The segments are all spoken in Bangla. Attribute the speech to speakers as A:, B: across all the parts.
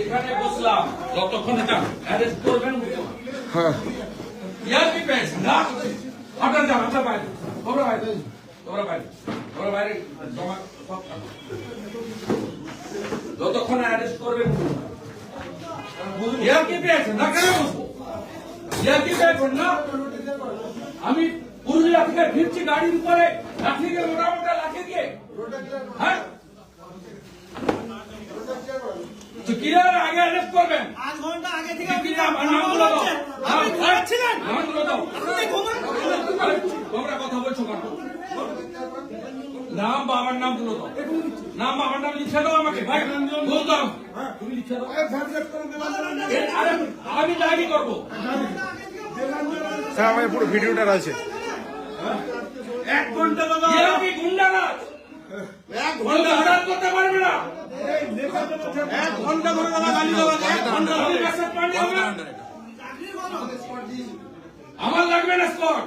A: এখানে বসলাম যতক্ষণ এটা অ্যারেস্ট করবেন। হ্যাঁ ইয়ার কি পেয়েছেন না? আপনার যান, আপনার বাইরে, তোমরা বাইরে, তোমরা বাইরে, তোমরা বাইরে জমা সব যতক্ষণ অ্যারেস্ট করবেন। ইয়ার কি পেয়েছেন না? কেন বসবো? ইয়ার কি পেয়েছেন না? আমি পুরুলিয়া থেকে ফিরছি গাড়ির উপরে লাঠি দিয়ে, মোটামোটা লাঠি দিয়ে। হ্যাঁ কিরার আগে অ্যারেস্ট করবেন।
B: 8 ঘন্টা আগে থেকে
A: কি নাম? নামগুলো দাও।
B: আপনি ঘুমাচ্ছিলেন।
A: নামগুলো দাও।
B: আপনি ঘুমাচ্ছিলেন।
A: তোমরা কথা বলছো কেন? নাম বাবার নাম গুলো দাও। নাম বাবার নাম লিখে দাও আমাকে। ভাই বলতাম তুমি লিখে দাও। আরে আমি ডায়েরি করবো।
C: স্যার আমার পুরো ভিডিওটা আছে।
B: 1 ঘন্টা দাদা।
A: এরা কি গুন্ডারাজ?
B: 1 ঘন্টা
A: হঠাৎ করতে পারবে না।
B: 1 ঘন্টা ধরে দাদা গালি দেওয়া। 1 ঘন্টা
A: আমি
B: ধরে।
A: কাছে পানি হবে। আমার লাগবে না স্কট।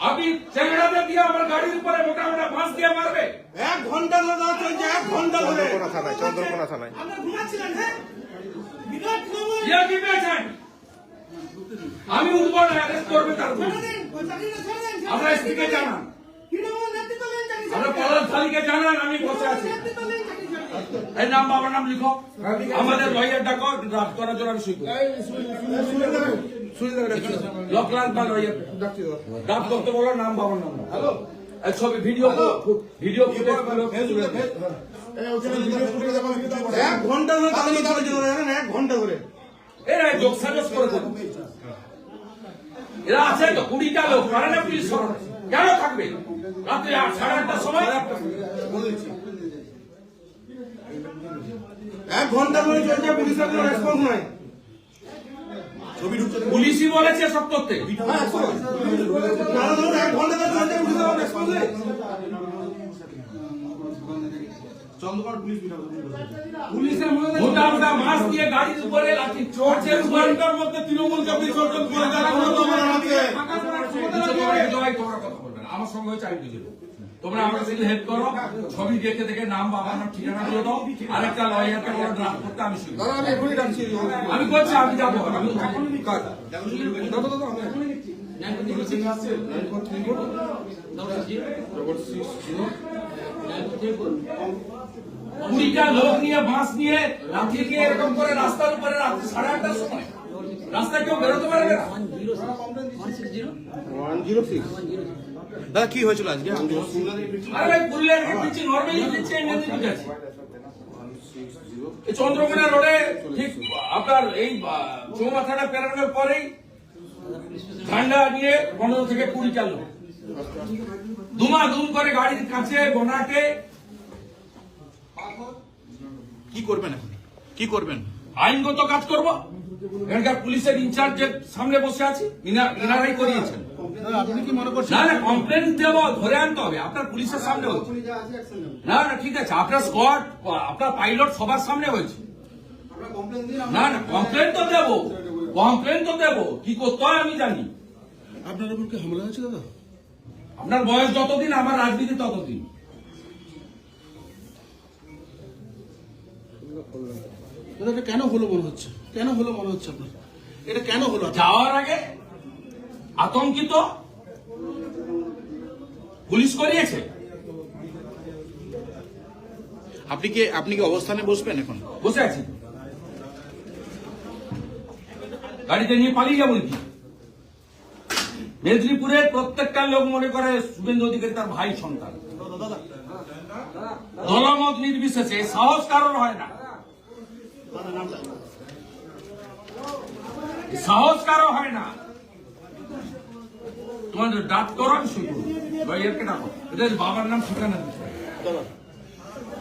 A: আপনি চেংড়াতে দিয়ে আমার গাড়ির উপরে মোটামোটা বাঁশ দিয়ে মারবে।
B: 1 ঘন্টা ধরে দাদা চলছে। 1 ঘন্টা ধরে।
C: চন্দ্রকোনা থানায়
B: আপনি ঘুমাচ্ছিলেন হ্যাঁ? বিরাট খবর।
A: ইয়া কি পেয়েছেন? আমি উঠবো না, অ্যারেস্ট করবে তার উপর। আমরা এসপিকে জানান, আমরা পলাশ থালিকে জানান আমি বসে আছি। এই নাম বাবার নাম লিখো, আমাদের লয়ার ডাকো, ড্রাফট করার জন্য আমি সই করি। লকলাল বা লয়ার ড্রাফট করতে বলো, নাম বাবার নাম। হ্যালো ছবি ভিডিও ভিডিও ফুটেজ গুলো
B: 1 ঘন্টা ধরে গালি চলছে জানেন? 1 ঘন্টা ধরে।
A: এরা যোগসাজস করে দেবে। এরা আছে তো 20টা লোক, পারে না পুলিশ সরকার কেন থাকবে? রাত্রে 8:30টার সময়
B: 1 ঘন্টা ধরে চলছে, পুলিশের কোনো রেসপন্স নাই।
A: পুলিশই বলেছে সব করতে।
B: না ধরুন 1 ঘন্টা ধরে চলছে, পুলিশের কোনো রেসপন্স নেই। পুলিশের মধ্যে
A: মোটা মোটা মাছ দিয়ে গাড়ির উপরে লাঠি চড়ছে।
B: ঘন্টার মধ্যে তৃণমূলকে বিসর্জন করে দেওয়া হলো তোমার হাতে।
A: তোমরা কথা বলবে না, আমার সঙ্গে হচ্ছে আমি বুঝে দেবো। তোমরা আমাকে শুধু হেল্প করো, ছবি দেখে দেখে নাম বাবার নাম ঠিকানা দিয়ে দাও, আরেকটা লয়ারকে বলো ড্রাফট করতে, আমি শুরু আমি করছি, আমি যাবো। কুড়িটা লোক নিয়ে বাঁশ নিয়ে লাঠি দিয়ে এরকম করে রাস্তার উপরে রাত্রি 8:30টার সময় রাস্তায় কেউ বেরোতে পারবে না।
C: 106 দাদা কি হয়েছিল আজকে?
A: আরে ভাই পুরুলিয়ার দিচ্ছি, নর্মালি দিচ্ছি, এমনি ঠিক আছে। চন্দ্রকোনা রোডে ঠিক আপনার এই চৌমাথাটা পেরানোর পরেই ঠান্ডা নিয়ে 15 থেকে 20টা লোক দুম করে গাড়ির কাছে গোনাকে।
C: কি করবেন এখন? কি করবেন?
A: আইনগত কাজ করব। এখানকার পুলিশের ইনচার্জের সামনে বসে আছি, ইনারাই করিয়েছেন।
C: আপনি কি মনে করছেন?
A: না না কমপ্লেন দেব, ধরে আনতে হবে আপনার পুলিশের সামনে হচ্ছে। না না ঠিক আছে, আপনার স্কোয়াড, আপনার পাইলট সবার সামনে হয়েছে। না না কমপ্লেন তো দেব, কমপ্লেন তো দেব, কি করতে হয় আমি জানি।
C: আপনার উপর কি হামলা হয়েছে দাদা?
A: আপনার বয়স যতদিন আমার রাজনীতি ততদিন।
C: দাদা এটা কেন হলো মনে হচ্ছে? কেন হলো মনে হচ্ছে আপনার? এটা কেন হলো?
A: যাওয়ার আগে আতঙ্কিত পুলিশ করিয়েছে।
C: আপনি কি অবস্থানে বসবেন এখন?
A: বসে আছি, গাড়িতে নিয়ে পালিয়ে যাবো নাকি? মেদিনীপুরের প্রত্যেকটা লোক মনে করে শুভেন্দু অধিকারী তার ভাই সন্তান। দলমত নির্বিশেষে সাহস কারণ হয় না, সাহস কারো হয় না। তোমাদের ডাক করো, আমি শুরু করবো। লয়ারকে ডাকো, এটা বাবার নাম ঠিকানা দিতে,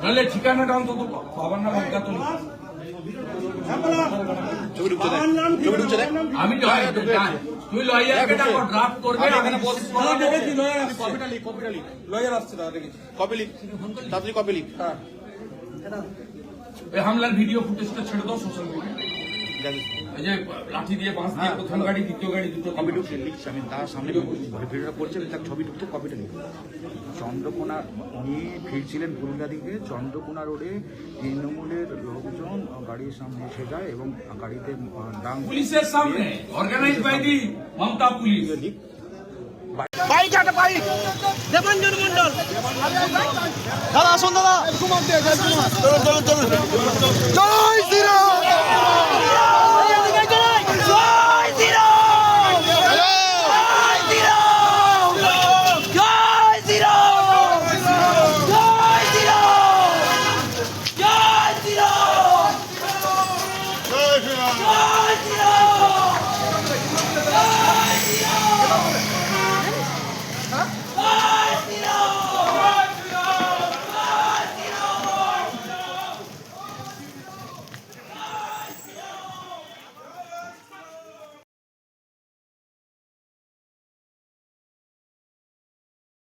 A: নাহলে ঠিকানাটা অন্তত বাবার নাম অজ্ঞাত নেই। আমি তুই লয়ারকে ডাকো, ড্রাফট করবে।
B: লয়ার আসছে দাদা, দেখেছি।
C: কপি লিখ, তাড়াতাড়ি কপি লিখ।
A: এই হামলার ভিডিও ফুটেজটা ছেড়ে দাও সোশ্যাল মিডিয়ায়। এই যে লাঠি দিয়ে বাঁশ দিয়ে প্রথম গাড়ি দ্বিতীয় গাড়ি দুটো
D: কপি ঢুকছে লিখছে, আমি তার সামনে ভিডিওটা করছি, আমি তার ছবি ঢুকছে, কপিটা লিখছি। চন্দ্রকোনা উনি ফিরছিলেন পুরুলিয়া দিকে, চন্দ্রকোনা রোডে তৃণমূলের লোকজন গাড়ির সামনে এসে যায় এবং গাড়িতে ডাং
A: পুলিশের সামনে organise by the Mamata police.
B: Bike একটা বাইক দেবাঞ্জন মন্ডল দাদা আসুন দাদা চলুন চলুন চলুন চলুন